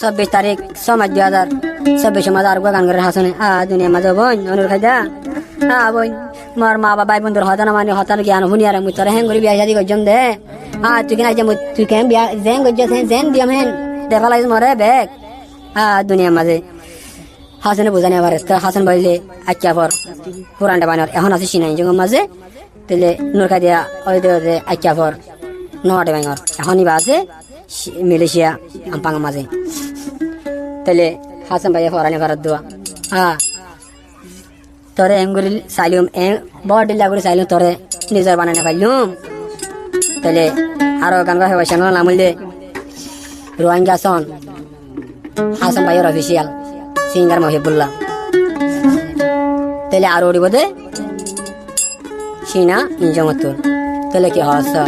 24 তারিখ 6 মার্চ 2026 মাঝে আর গান করে হাসনে দুনিয়া মাঝে বোন অনুর খাইদা বোন মার মা বাবা বন্ধুর হতা না মানে হতার জ্ঞান হুনি আর মুই তোর হ্যাং করে বিয়া শাদি করছম দে তুই কেন আইছে তুই কেন বিয়া জেন করছস জেন দিয়াম হেন দেখা লাগে মরে বেগ দুনিয়া মাঝে হাসনে বুঝানি আবার হাসান বললে আচ্ছা পর পুরানটা বানার এখন আছে সিনাই জঙ্গম মাঝে তেলে নরকা দিয়া ওই দে আচ্ছা পর নহাটে বাঙর এখনই বা আছে মালয়েশিয়া আমপাং মাঝে তেলে হাসান ভাইয়া ফরানি ভারত দোয়া তোরে এমগুলি চাইলুম বড় ডিল্লা করে চাইলুম তোরে নিজের বানানে পাইলুম তাহলে আরো গান গাওয়া হয়েছে নামুল দে রোহিঙ্গা সন হাসান ভাইয়ের অফিসিয়াল সিঙ্গার মহিবুল্লাহ তাহলে আরো উড়িব দে সিনা ইঞ্জমতুল তাহলে কি হসা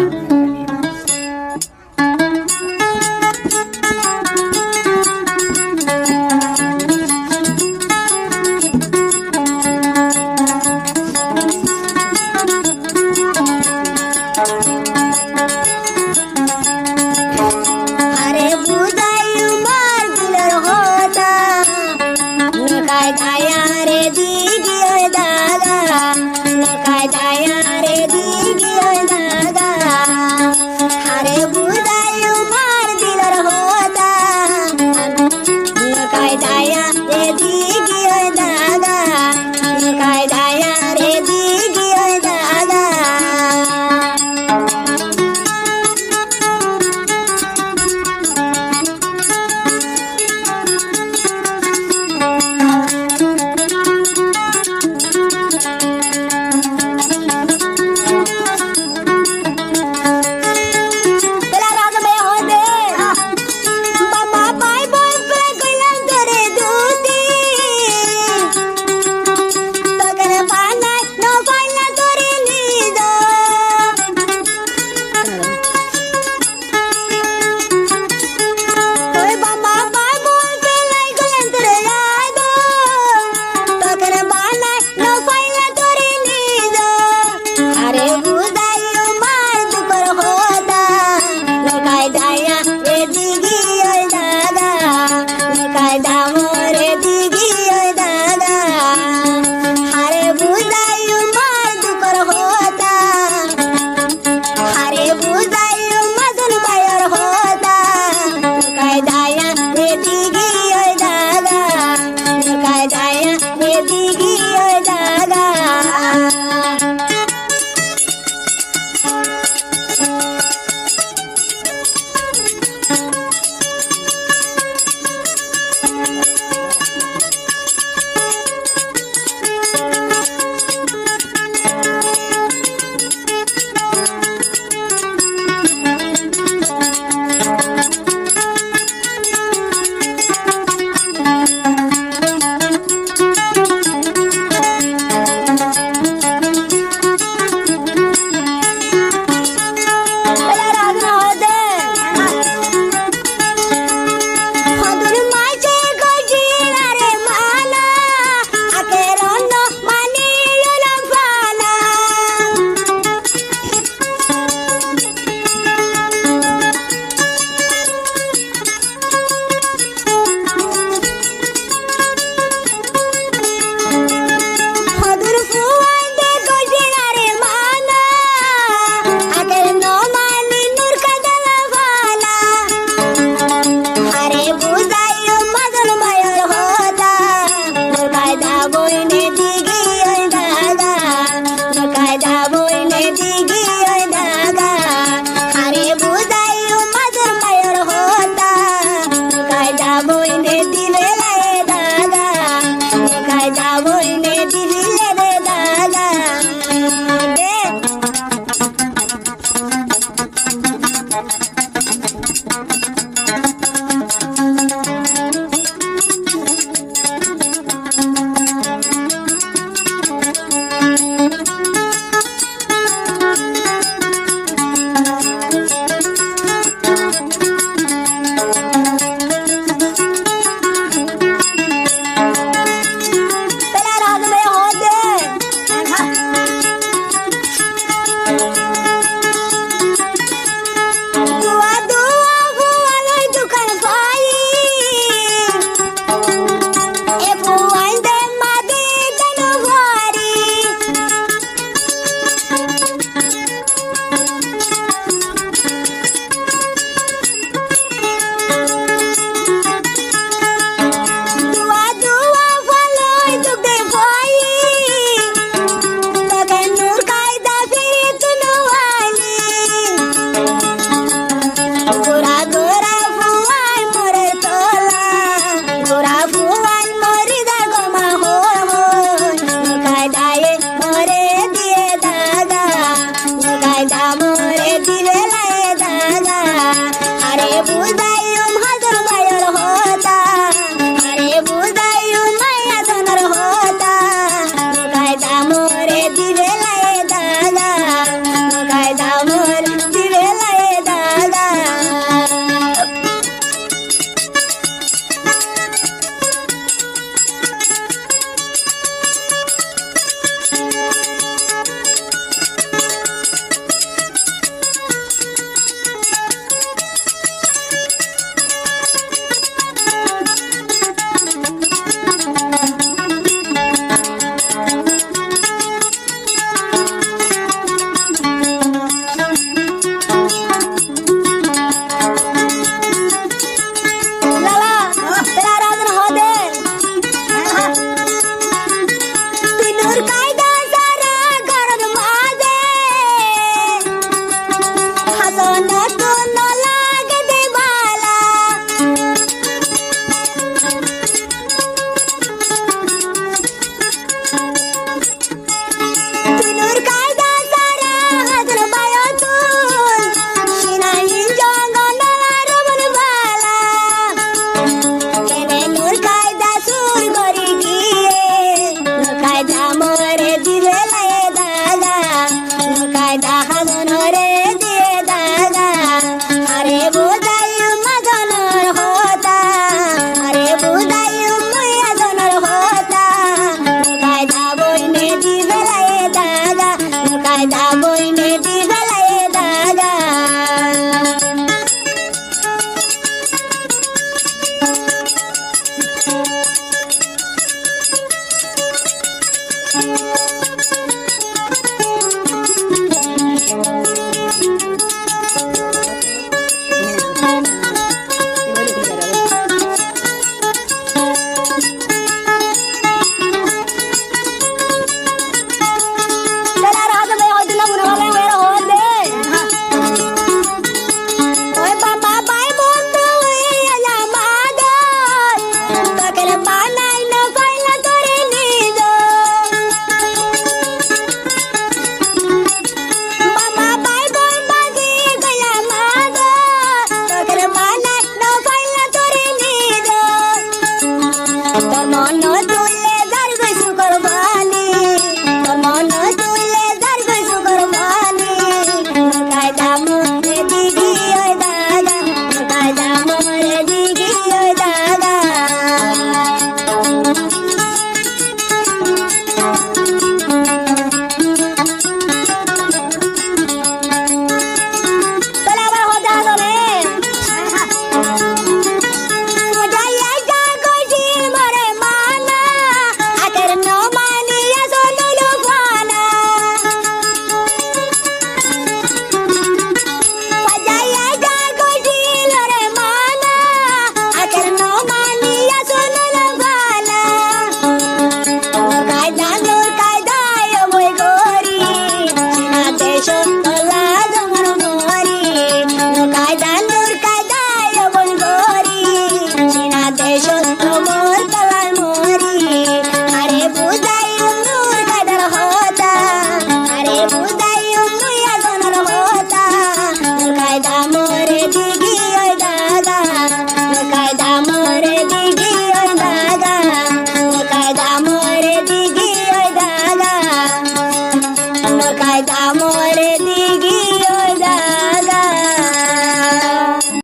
কেরে